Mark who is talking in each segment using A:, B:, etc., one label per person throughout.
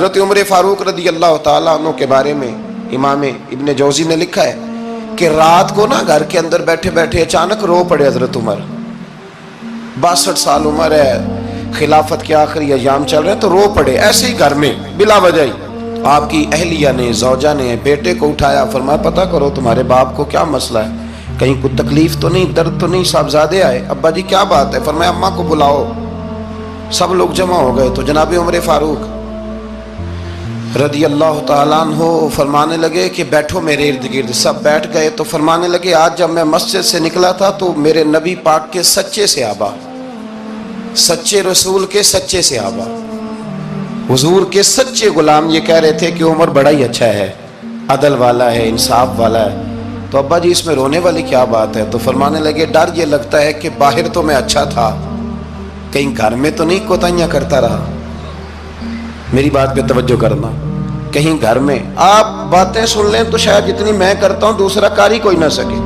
A: حضرت عمر فاروق رضی اللہ تعالیٰ عنہ کے بارے میں امام ابن جوزی نے لکھا ہے کہ رات کو نا گھر کے اندر بیٹھے بیٹھے اچانک رو پڑے حضرت عمر. 62 سال عمر ہے, خلافت کے آخری ایام چل رہے ہیں, تو رو پڑے ایسے ہی گھر میں بلا وجہ ہی. آپ کی اہلیہ نے, زوجہ نے بیٹے کو اٹھایا, فرمایا پتہ کرو تمہارے باپ کو کیا مسئلہ ہے, کہیں کوئی تکلیف تو نہیں, درد تو نہیں, صاحبزادے آئے. ابا جی کیا بات ہے؟ فرمایا اماں کو بلاؤ. سب لوگ جمع ہو گئے تو جناب عمر فاروق رضی اللہ تعالیٰ عنہ فرمانے لگے کہ بیٹھو میرے ارد گرد. سب بیٹھ گئے تو فرمانے لگے آج جب میں مسجد سے نکلا تھا تو میرے نبی پاک کے سچے صحابہ, سچے رسول کے سچے صحابہ, حضور کے سچے غلام یہ کہہ رہے تھے کہ عمر بڑا ہی اچھا ہے, عدل والا ہے, انصاف والا ہے. تو ابا جی اس میں رونے والی کیا بات ہے؟ تو فرمانے لگے ڈر یہ لگتا ہے کہ باہر تو میں اچھا تھا, کہیں گھر میں تو نہیں کوتاہیاں کرتا رہا. میری بات پہ توجہ کرنا. کہیں گھر میں آپ باتیں سن لیں تو شاید جتنی میں کرتا ہوں دوسرا کاری کوئی نہ سکے,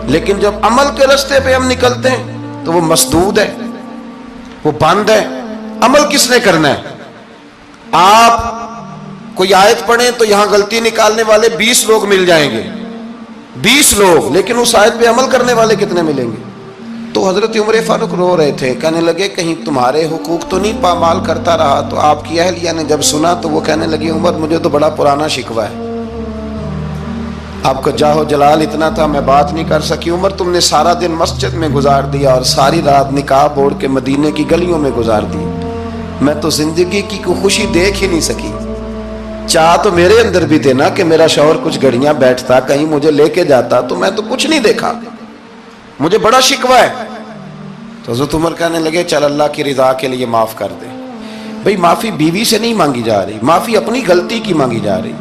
A: لیکن جب عمل کے راستے پہ ہم نکلتے ہیں تو وہ مسدود ہے, وہ بند ہے. عمل کس نے کرنا ہے؟ آپ کوئی آیت پڑھیں تو یہاں غلطی نکالنے والے 20 لوگ مل جائیں گے, 20 لوگ, لیکن اس آیت پہ عمل کرنے والے کتنے ملیں گے؟ تو حضرت عمر فاروق رو رہے تھے, کہنے لگے کہیں تمہارے حقوق تو نہیں پامال کرتا رہا. تو آپ کی اہلیہ نے جب سنا تو وہ کہنے لگی عمر مجھے تو بڑا پرانا شکوہ ہے, آپ کا جاہ و جلال اتنا تھا میں بات نہیں کر سکی. عمر تم نے سارا دن مسجد میں گزار دیا اور ساری رات نقاب اوڑھ کے مدینے کی گلیوں میں گزار دی, میں تو زندگی کی کوئی خوشی دیکھ ہی نہیں سکی. چاہ تو میرے اندر بھی تھے نا کہ میرا شوہر کچھ گھڑیاں بیٹھتا, کہیں مجھے لے کے جاتا, تو میں تو کچھ نہیں دیکھا, مجھے بڑا شکوہ ہے. تو حضرت عمر کہنے لگے چل اللہ کی رضا کے لیے معاف کر دے. بھئی معافی بیوی سے نہیں مانگی جا رہی, معافی اپنی غلطی کی مانگی جا رہی.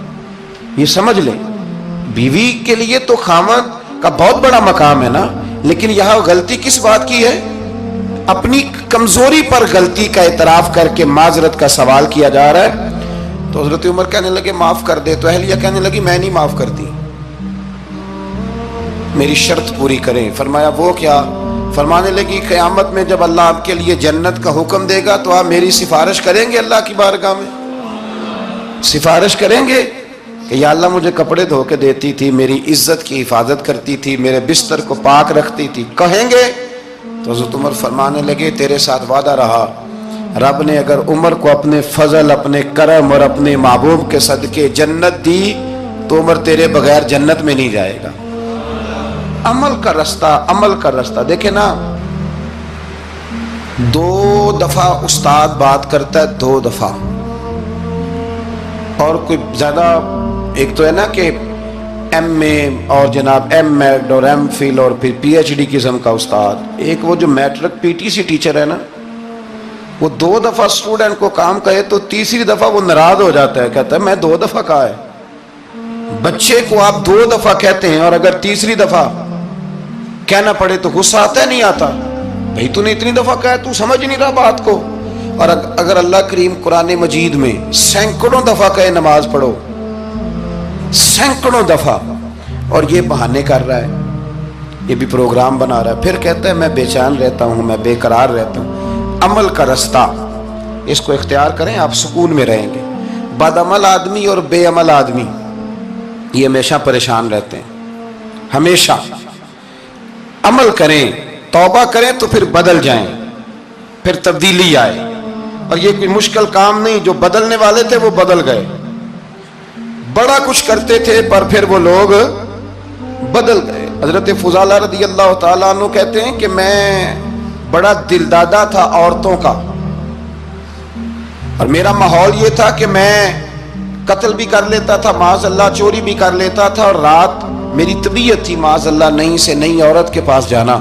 A: یہ سمجھ لیں, بیوی کے لیے تو خامد کا بہت بڑا مقام ہے نا, لیکن یہاں غلطی کس بات کی ہے؟ اپنی کمزوری پر غلطی کا اعتراف کر کے معذرت کا سوال کیا جا رہا ہے. تو حضرت عمر کہنے لگے معاف کر دے. تو اہلیہ کہنے لگی میں نہیں معاف کرتی, میری شرط پوری کریں. فرمایا وہ کیا؟ فرمانے لگی قیامت میں جب اللہ آپ کے لیے جنت کا حکم دے گا تو آپ میری سفارش کریں گے اللہ کی بارگاہ میں؟ سفارش کریں گے کہ یا اللہ مجھے کپڑے دھو کے دیتی تھی, میری عزت کی حفاظت کرتی تھی, میرے بستر کو پاک رکھتی تھی, کہیں گے؟ تو حضرت عمر فرمانے لگے تیرے ساتھ وعدہ رہا, رب نے اگر عمر کو اپنے فضل, اپنے کرم اور اپنے محبوب کے صدقے جنت دی تو عمر تیرے بغیر جنت میں نہیں جائے گا. عمل کا رستہ, عمل کا رستہ. دیکھیں نا, 2 دفعہ استاد بات کرتا ہے, 2 دفعہ, اور کوئی زیادہ, ایک تو ہے نا کہ ایم اے اور جناب ایم ایڈ اور ایم فل اور پھر پی ایچ ڈی قسم کا استاد. ایک وہ جو matric P T C teacher ہے نا, وہ 2 دفعہ اسٹوڈنٹ کو کام کہے تو تیسری دفعہ وہ ناراض ہو جاتا ہے, کہتا ہے میں 2 دفعہ کہا ہے. بچے کو آپ 2 دفعہ کہتے ہیں اور اگر تیسری دفعہ کہنا پڑے تو غصہ آتا ہے نہیں آتا؟ بھئی تو نے اتنی دفعہ کہا, تو سمجھ نہیں رہا بات کو. اور اگر اللہ کریم قرآن مجید میں سینکڑوں دفعہ کہے نماز پڑھو, سینکڑوں دفعہ, اور یہ بہانے کر رہا ہے, یہ بھی پروگرام بنا رہا ہے, پھر کہتا ہے میں بے چین رہتا ہوں, میں بے قرار رہتا ہوں. عمل کا رستہ اس کو اختیار کریں, آپ سکون میں رہیں گے. بد عمل آدمی اور بے عمل آدمی یہ ہمیشہ پریشان رہتے ہیں, ہمیشہ. عمل کریں, توبہ کریں تو پھر بدل جائیں, پھر تبدیلی آئے. اور یہ کوئی مشکل کام نہیں, جو بدلنے والے تھے وہ بدل گئے. بڑا کچھ کرتے تھے پر پھر وہ لوگ بدل گئے. حضرت فضالہ رضی اللہ تعالیٰ عنہ کہتے ہیں کہ میں بڑا دل دادا تھا عورتوں کا, اور میرا ماحول یہ تھا کہ میں قتل بھی کر لیتا تھا, معاذ اللہ چوری بھی کر لیتا تھا, اور رات میری طبیعت تھی معاذ اللہ نئی سے نئی عورت کے پاس جانا.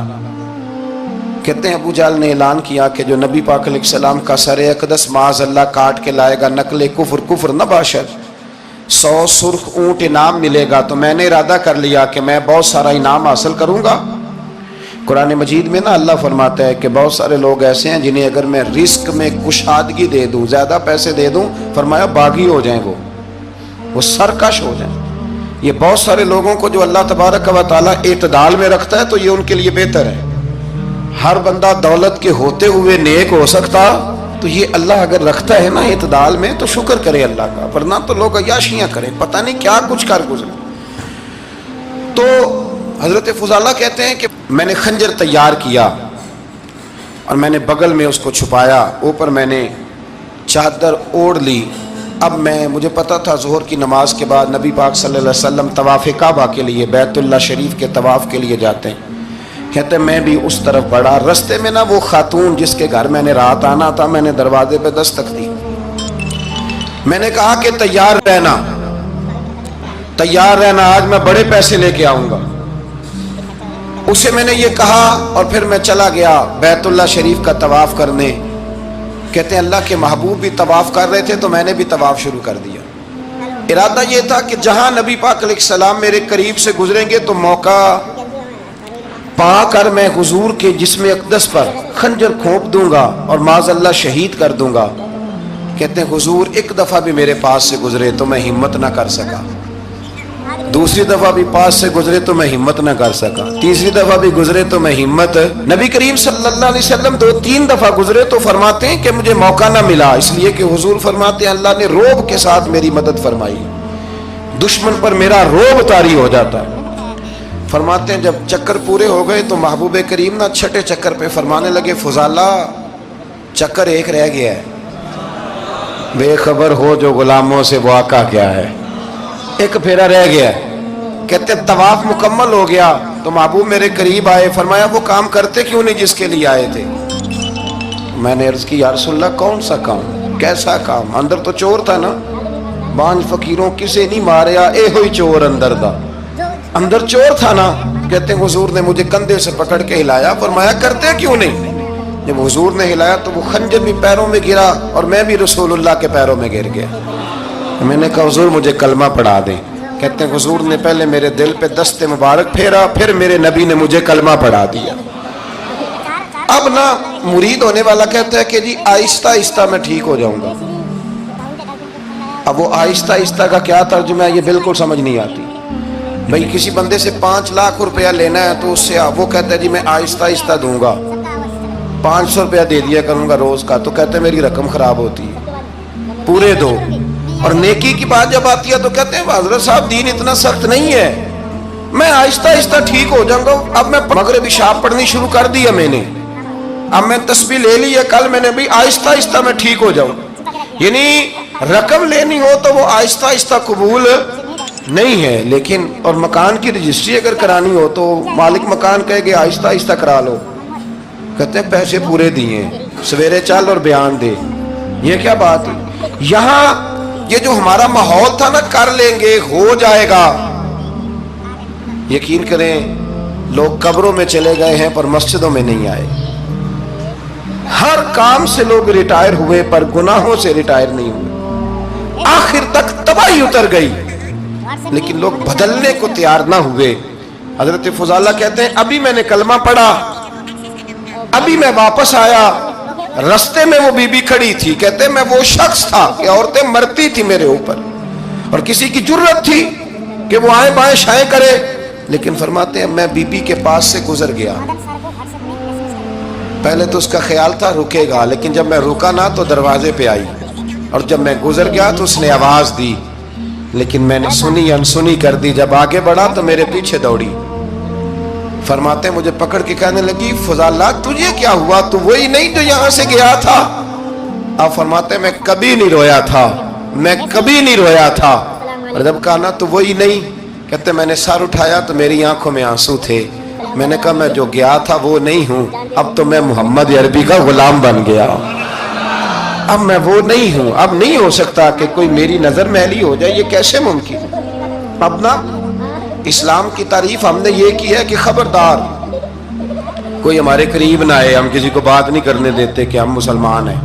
A: کہتے ہیں ابو جہل نے اعلان کیا کہ جو نبی پاک علیہ السلام کا سر اقدس معاذ اللہ کاٹ کے لائے گا, نقل کفر, کفر نہ باشد, 100 سرخ اونٹ انعام ملے گا. تو میں نے ارادہ کر لیا کہ میں بہت سارا انعام حاصل کروں گا. قرآن مجید میں نا اللہ فرماتا ہے کہ بہت سارے لوگ ایسے ہیں جنہیں اگر میں رزق میں کشادگی دے دوں, زیادہ پیسے دے دوں, فرمایا باغی ہو جائیں, وہ سرکش ہو جائیں. یہ بہت سارے لوگوں کو جو اللہ تبارک و تعالیٰ اعتدال میں رکھتا ہے تو یہ ان کے لیے بہتر ہے. ہر بندہ دولت کے ہوتے ہوئے نیک ہو سکتا تو یہ اللہ اگر رکھتا ہے نا اعتدال میں تو شکر کرے اللہ کا، ورنہ تو لوگ عیاشیاں کریں، پتہ نہیں کیا کچھ کر گزرے۔ تو حضرت فضالہ کہتے ہیں کہ میں نے خنجر تیار کیا اور میں نے بغل میں اس کو چھپایا، اوپر میں نے چادر اوڑھ لی۔ اب مجھے پتہ تھا ظہر کی نماز کے بعد نبی پاک صلی اللہ علیہ وسلم طواف کعبہ کے لیے، بیت اللہ شریف کے طواف کے لیے جاتے ہیں۔ کہتے ہیں میں بھی اس طرف بڑھا، رستے میں نا وہ خاتون جس کے گھر میں نے رات آنا تھا، میں نے دروازے پہ دستک دی، میں نے کہا کہ تیار رہنا، تیار رہنا، آج میں بڑے پیسے لے کے آؤں گا۔ اسے میں نے یہ کہا اور پھر میں چلا گیا بیت اللہ شریف کا طواف کرنے۔ کہتے ہیں اللہ کے محبوب بھی طواف کر رہے تھے تو میں نے بھی طواف شروع کر دیا۔ ارادہ یہ تھا کہ جہاں نبی پاک علیہ السلام میرے قریب سے گزریں گے تو موقع پا کر میں حضور کے جسم اقدس پر خنجر کھونپ دوں گا اور معاذ اللہ شہید کر دوں گا۔ کہتے ہیں حضور ایک دفعہ بھی میرے پاس سے گزرے تو میں ہمت نہ کر سکا، دوسری دفعہ بھی پاس سے گزرے تو میں ہمت نہ کر سکا، تیسری دفعہ بھی گزرے تو میں ہمت، نبی کریم صلی اللہ علیہ وسلم 2-3 دفعہ گزرے تو فرماتے ہیں کہ مجھے موقع نہ ملا، اس لیے کہ حضور فرماتے ہیں اللہ نے روب کے ساتھ میری مدد فرمائی، دشمن پر میرا روب طاری ہو جاتا ہے۔ فرماتے ہیں جب چکر پورے ہو گئے تو محبوب کریم نہ چھٹے چکر پہ فرمانے لگے فضالہ چکر ایک رہ گیا ہے، بے خبر ہو جو غلاموں سے وہ آقا کیا ہے، ایک پھیرا رہ گیا ہے۔ کہتے طواف مکمل ہو گیا تو محبوب میرے قریب آئے، فرمایا وہ کام کرتے کیوں نہیں جس کے لیے آئے تھے؟ میں نے عرض کی یا رسول اللہ کون سا کام، کیسا کام؟ اندر تو چور تھا نا، بانج فقیروں کسے نہیں ماریا اے ہوئی چور اندر دا، اندر چور تھا نا۔ کہتے ہیں حضور نے مجھے کندھے سے پکڑ کے ہلایا، فرمایا کرتے کیوں نہیں؟ جب حضور نے ہلایا تو وہ خنجر بھی پیروں میں گرا اور میں بھی رسول اللہ کے پیروں میں گر گیا۔ میں نے کہا حضور مجھے کلمہ پڑھا دیں۔ کہتے ہیں حضور نے پہلے میرے دل پہ دست مبارک پھیرا، پھر میرے نبی نے مجھے کلمہ پڑھا دیا۔ اب نا مرید ہونے والا کہتا ہے کہ جی آہستہ آہستہ میں ٹھیک ہو جاؤں گا۔ اب وہ آہستہ آہستہ کا کیا ترجمہ ہے یہ بالکل سمجھ نہیں آتی۔ بھئی کسی بندے سے 5 لاکھ روپیہ لینا ہے تو اس سے وہ کہتا ہے جی میں آہستہ آہستہ دوں گا، 500 روپیہ دے دیا کروں گا روز کا، تو کہتے ہیں میری رقم خراب ہوتی ہے، پورے دو۔ اور نیکی کی بات جب آتی ہے تو کہتے ہیں حضرت صاحب دین اتنا سخت نہیں ہے، میں آہستہ آہستہ ٹھیک ہو جاؤں گا۔ اب میں مغربی شاب پڑھنی شروع کر دیا میں نے، اب میں تسبیح لے لی ہے، کل میں نے بھی آہستہ آہستہ میں ٹھیک ہو جاؤں۔ یعنی رقم لینی ہو تو وہ آہستہ آہستہ قبول نہیں ہے، لیکن اور مکان کی رجسٹری اگر کرانی ہو تو مالک مکان کہے گے آہستہ آہستہ کرا لو، کہتے ہیں پیسے پورے دیے، سویرے چل اور بیان دے۔ یہ کیا بات ہے؟ یہاں یہ جو ہمارا ماحول تھا نا کر لیں گے ہو جائے گا، یقین کریں لوگ قبروں میں چلے گئے ہیں پر مسجدوں میں نہیں آئے، ہر کام سے لوگ ریٹائر ہوئے پر گناہوں سے ریٹائر نہیں ہوئے، آخر تک تباہی اتر گئی لیکن لوگ بدلنے کو تیار نہ ہوئے۔ حضرت فضالہ کہتے ہیں ابھی میں نے کلمہ پڑھا، ابھی میں واپس آیا، رستے میں وہ بی بی کھڑی تھی، کہتے ہیں میں وہ شخص تھا کہ عورتیں مرتی تھی میرے اوپر اور کسی کی جرت تھی کہ وہ آئیں بائیں شائیں کرے، لیکن فرماتے ہیں میں بی بی کے پاس سے گزر گیا، پہلے تو اس کا خیال تھا رکے گا، لیکن جب میں رکا نہ تو دروازے پہ آئی، اور جب میں گزر گیا تو اس نے آواز دی، لیکن میں نے سنی انسنی کر دی، جب آگے بڑھا تو میرے پیچھے دوڑی۔ فرماتے ہیں مجھے پکڑ کے کہنے لگی فضالہ تجھے کیا ہوا، تو وہی نہیں جو یہاں سے گیا تھا؟ آپ فرماتے ہیں میں کبھی نہیں رویا تھا، میں کبھی نہیں رویا تھا، اور جب کہا نا تو وہی نہیں، کہتے میں نے سر اٹھایا تو میری آنکھوں میں آنسو تھے، میں نے کہا میں جو گیا تھا وہ نہیں ہوں، اب تو میں محمد عربی کا غلام بن گیا، اب میں وہ نہیں ہوں، اب نہیں ہو سکتا کہ کوئی میری نظر میلی ہو جائے، یہ کیسے ممکن؟ اب نا اسلام کی تعریف ہم نے یہ کی ہے کہ خبردار کوئی ہمارے قریب نہ آئے، ہم کسی کو بات نہیں کرنے دیتے کہ ہم مسلمان ہیں،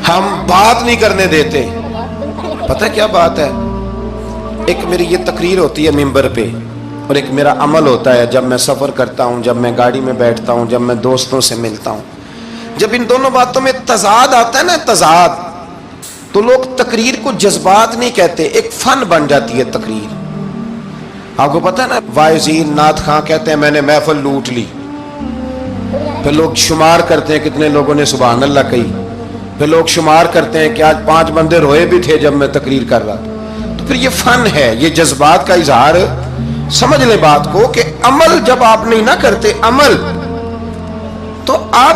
A: ہم بات نہیں کرنے دیتے۔ پتہ کیا بات ہے، ایک میری یہ تقریر ہوتی ہے ممبر پہ، اور ایک میرا عمل ہوتا ہے جب میں سفر کرتا ہوں، جب میں گاڑی میں بیٹھتا ہوں، جب میں دوستوں سے ملتا ہوں، جب ان دونوں باتوں میں تضاد آتا ہے نا، تضاد، تو لوگ تقریر کو جذبات نہیں کہتے، ایک فن بن جاتی ہے تقریر۔ آپ کو پتہ ہے نا وائزین نعت خواں کہتے ہیں میں نے محفل لوٹ لی، پھر لوگ شمار کرتے ہیں کتنے لوگوں نے سبحان اللہ کہی، پھر لوگ شمار کرتے ہیں کہ آج 5 بندے روئے بھی تھے جب میں تقریر کر رہا تھا۔ تو پھر یہ فن ہے، یہ جذبات کا اظہار۔ سمجھ لیں بات کو کہ عمل جب آپ نہیں نہ کرتے عمل، تو آپ